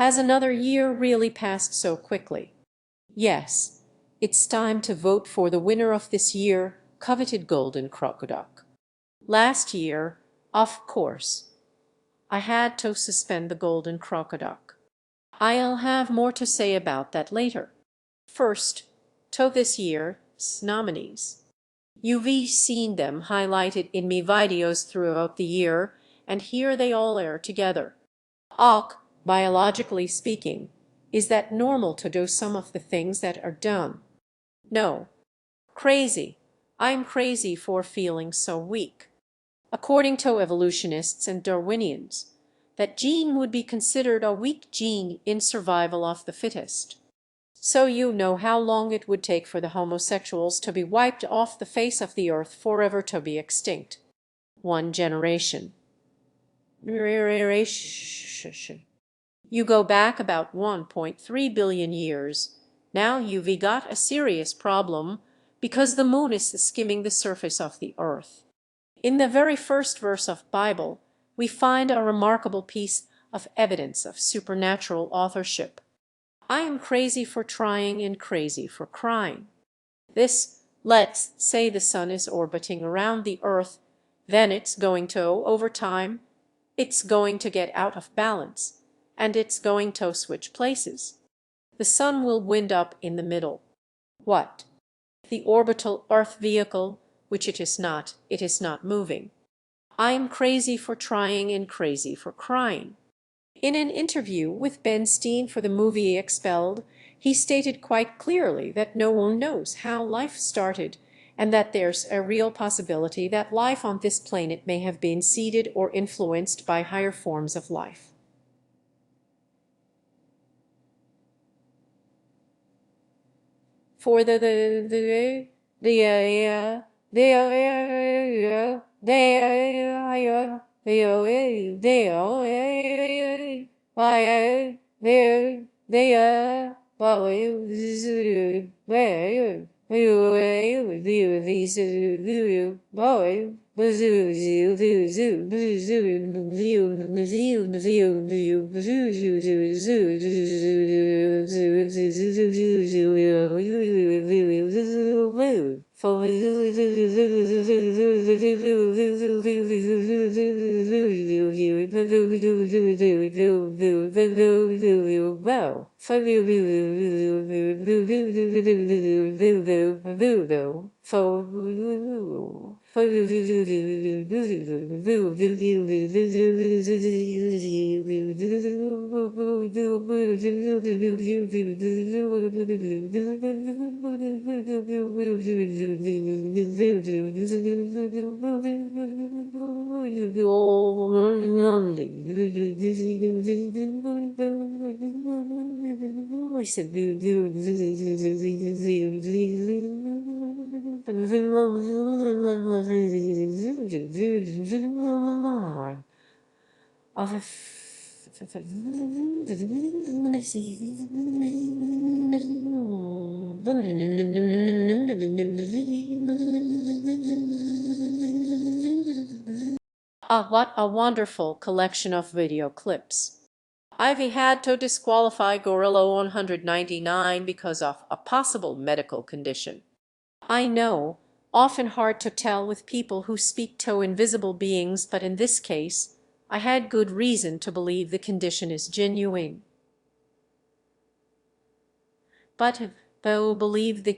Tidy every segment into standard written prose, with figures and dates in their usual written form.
Has another year really passed so quickly? Yes, it's time to vote for the winner of this year, coveted Golden Crocoduck. Last year, of course, I had to suspend the Golden Crocoduck. I'll have more to say about that later. First, to this year's nominees. You've seen them highlighted in me videos throughout the year, and here they all are together. Biologically speaking, is that normal to do some of the things that are done? No. Crazy. I'm crazy for feeling so weak. According to evolutionists and Darwinians, that gene would be considered a weak gene in survival of the fittest. So you know how long it would take for the homosexuals to be wiped off the face of the earth forever to be extinct. 1 generation. You go back about 1.3 billion years. Now you've got a serious problem because the moon is skimming the surface of the earth. In the very first verse of Bible, we find a remarkable piece of evidence of supernatural authorship. I am crazy for trying and crazy for crying. This, let's say the sun is orbiting around the earth, then it's going to, over time, it's going to get out of balance, and it's going to switch places. The sun will wind up in the middle. What? The orbital Earth vehicle, which it is not moving. I am crazy for trying and crazy for crying. In an interview with Ben Stein for the movie Expelled, he stated quite clearly that no one knows how life started and that there's a real possibility that life on this planet may have been seeded or influenced by higher forms of life. For what a wonderful collection of video clips. I've had to disqualify Gorilla 199 because of a possible medical condition. I know, often hard to tell with people who speak to invisible beings, but in this case, I had good reason to believe the condition is genuine. But though believe the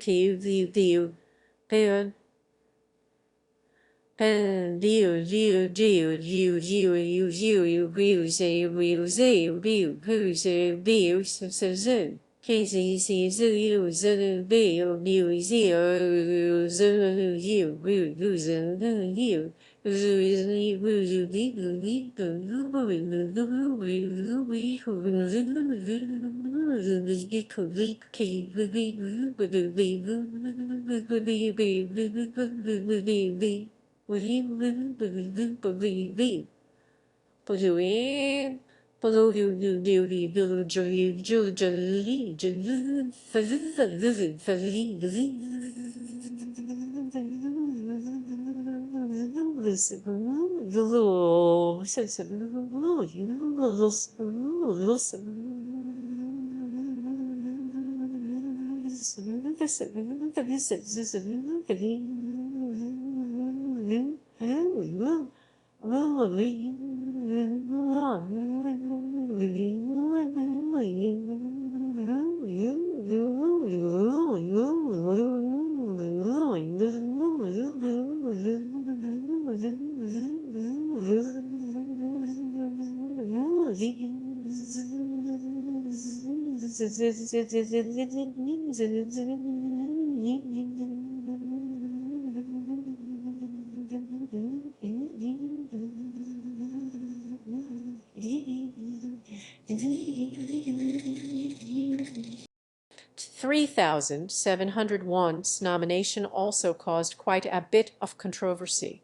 (3,701's nomination also caused quite a bit of controversy.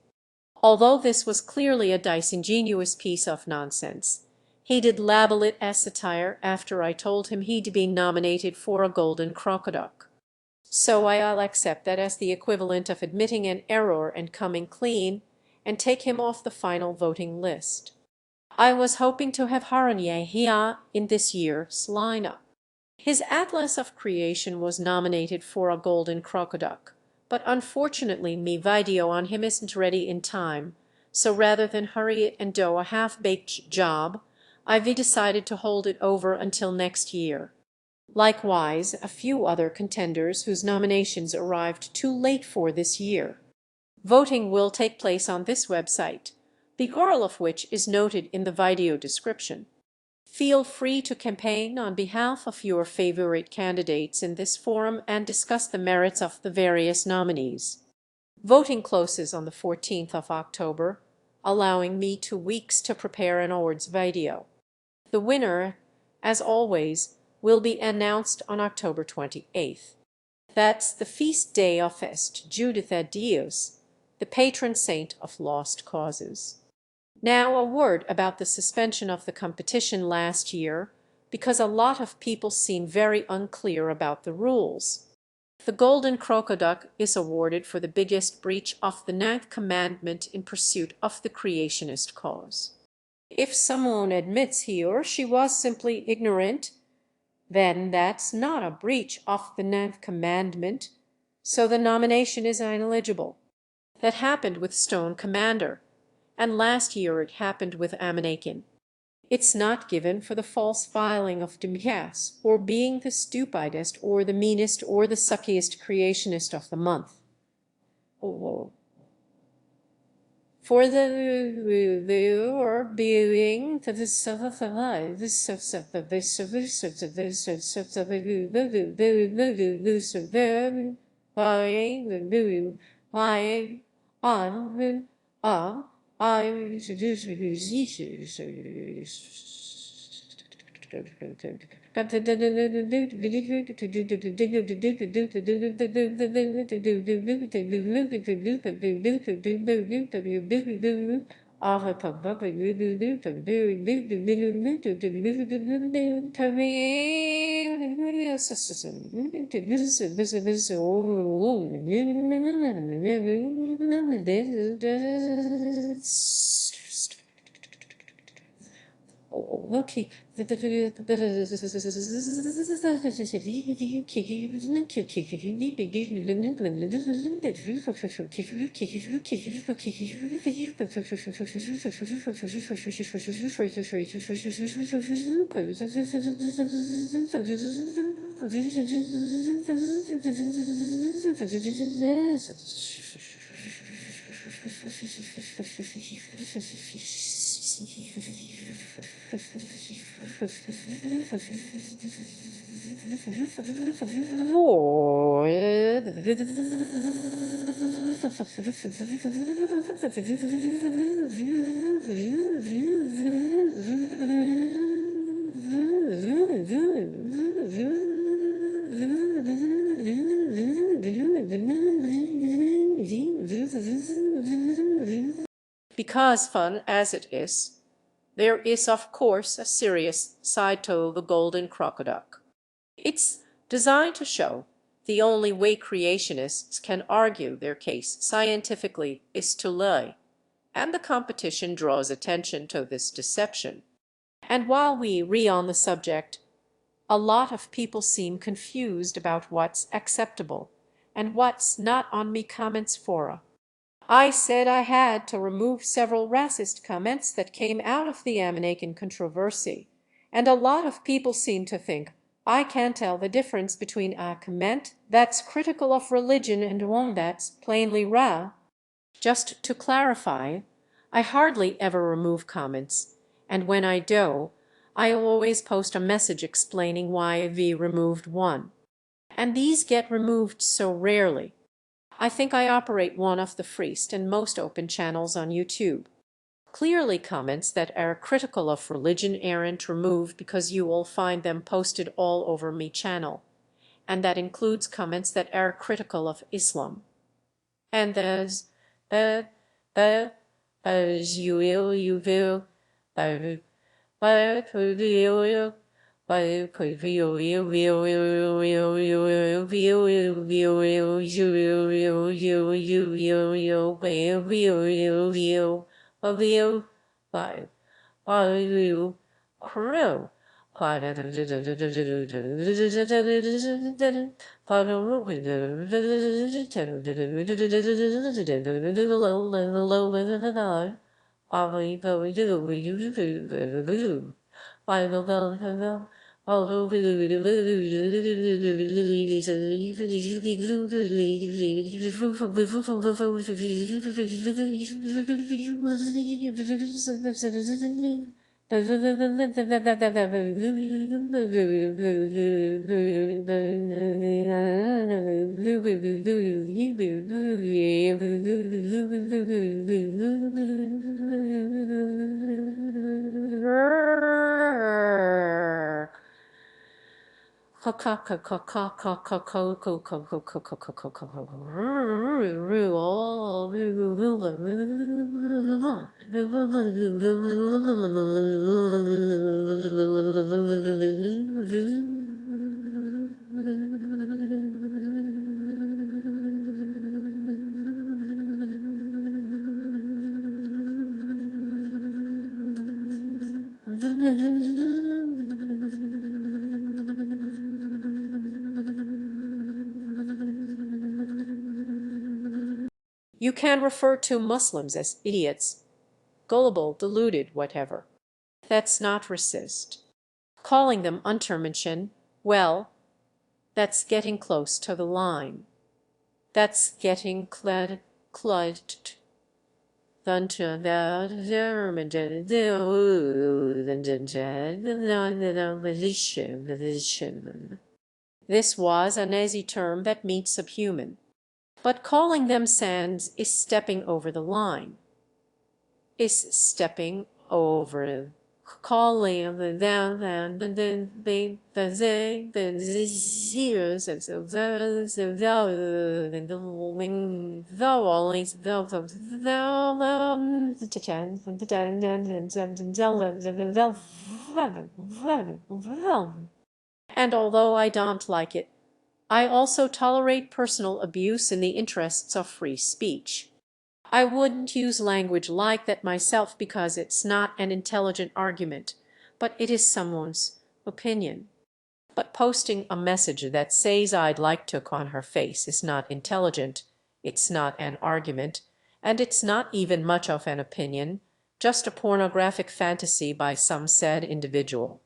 Although this was clearly a disingenuous piece of nonsense, he did label it as satire after I told him he'd been nominated for a Golden Crocoduck. So I'll accept that as the equivalent of admitting an error and coming clean, and take him off the final voting list. I was hoping to have Haranyahia in this year's lineup. His Atlas of Creation was nominated for a Golden Crocoduck, but unfortunately me video on him isn't ready in time, so rather than hurry it and do a half-baked job, I've decided to hold it over until next year. Likewise, a few other contenders whose nominations arrived too late for this year. Voting will take place on this website, the URL of which is noted in the video description. Feel free to campaign on behalf of your favorite candidates in this forum and discuss the merits of the various nominees. Voting closes on the 14th of October, allowing me 2 weeks to prepare an awards video. The winner, as always, will be announced on October 28th. That's the feast day of Est Judith ad Deus, the patron saint of lost causes. Now a word about the suspension of the competition last year, because a lot of people seem very unclear about the rules. The Golden Crocoduck is awarded for the biggest breach of the 9th Commandment in pursuit of the creationist cause. If someone admits he or she was simply ignorant, then that's not a breach of the 9th Commandment, so the nomination is ineligible. That happened with Stone Commander, and last year it happened with Amanakin. It's not given for the false filing of Demyas, or being the stupidest or the meanest or the suckiest creationist of the month. Oh. For the or being the Okay. Because fun as it is, there is of course a serious side to the Golden Crocoduck. It's designed to show the only way creationists can argue their case scientifically is to lie, and the competition draws attention to this deception. And while we on the subject, A lot of people seem confused about what's acceptable and what's not on me comments fora. I said I had to remove several racist comments that came out of the Amanakan controversy, and a lot of people seem to think I can't tell the difference between a comment that's critical of religion and one that's plainly raw. Just to clarify, I hardly ever remove comments, and when I do, I always post a message explaining why I removed one. And these get removed so rarely. I think I operate one of the freest and most open channels on YouTube. Clearly comments that are critical of religion aren't removed because you will find them posted all over me channel, and that includes comments that are critical of Islam. And there's the you will crew. You can refer to Muslims as idiots, gullible, deluded, whatever. That's not racist. Calling them Untermenschen, well, that's getting close to the line. That's getting clud. This was a Nazi term that means subhuman. But calling them sans is stepping over the line. Is stepping over. Calling them and although I don't like it, I also tolerate personal abuse in the interests of free speech. I wouldn't use language like that myself because it's not an intelligent argument, but it is someone's opinion. But posting a message that says I'd like to on her face is not intelligent, it's not an argument, and it's not even much of an opinion, just a pornographic fantasy by some said individual.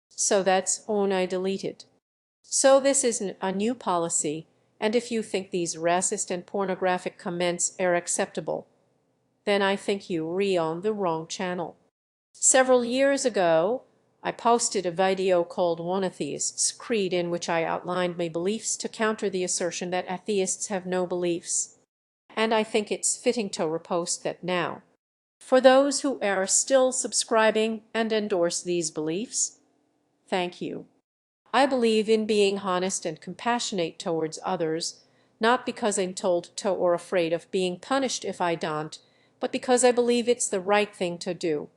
So that's when I deleted. So this isn't a new policy, and if you think these racist and pornographic comments are acceptable, then I think you're on the wrong channel. Several years ago, I posted a video called One Atheist's Creed in which I outlined my beliefs to counter the assertion that atheists have no beliefs. And I think it's fitting to repost that now. For those who are still subscribing and endorse these beliefs, thank you. I believe in being honest and compassionate towards others, not because I'm told to or afraid of being punished if I don't, but because I believe it's the right thing to do.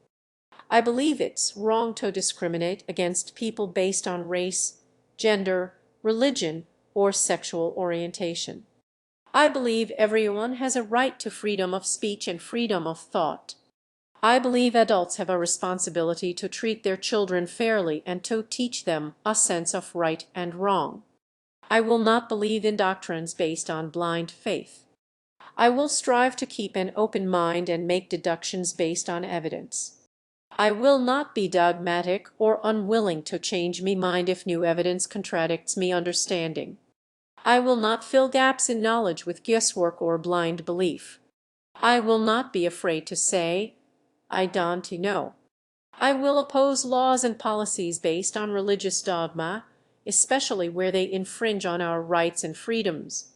I believe it's wrong to discriminate against people based on race, gender, religion, or sexual orientation. I believe everyone has a right to freedom of speech and freedom of thought. I believe adults have a responsibility to treat their children fairly and to teach them a sense of right and wrong. I will not believe in doctrines based on blind faith. I will strive to keep an open mind and make deductions based on evidence. I will not be dogmatic or unwilling to change me mind if new evidence contradicts me understanding. I will not fill gaps in knowledge with guesswork or blind belief. I will not be afraid to say, I don't know. I will oppose laws and policies based on religious dogma, especially where they infringe on our rights and freedoms.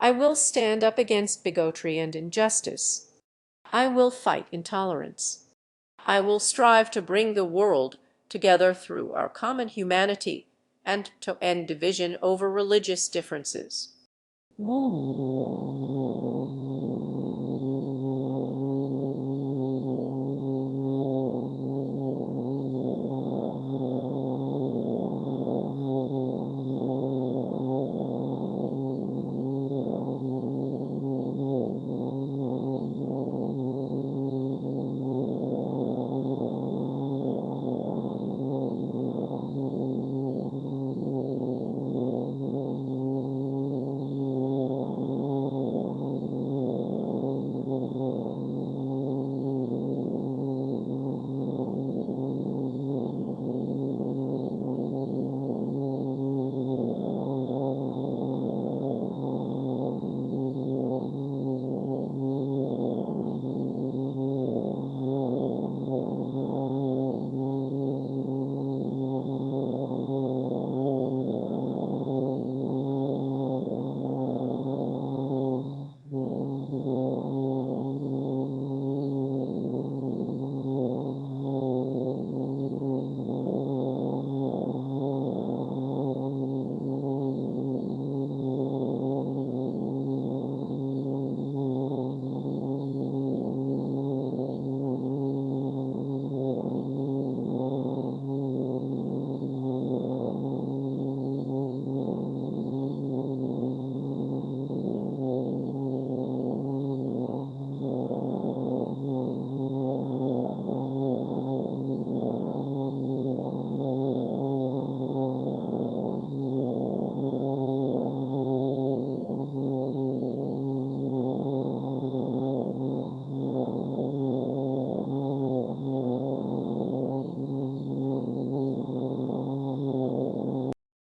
I will stand up against bigotry and injustice. I will fight intolerance. I will strive to bring the world together through our common humanity and to end division over religious differences.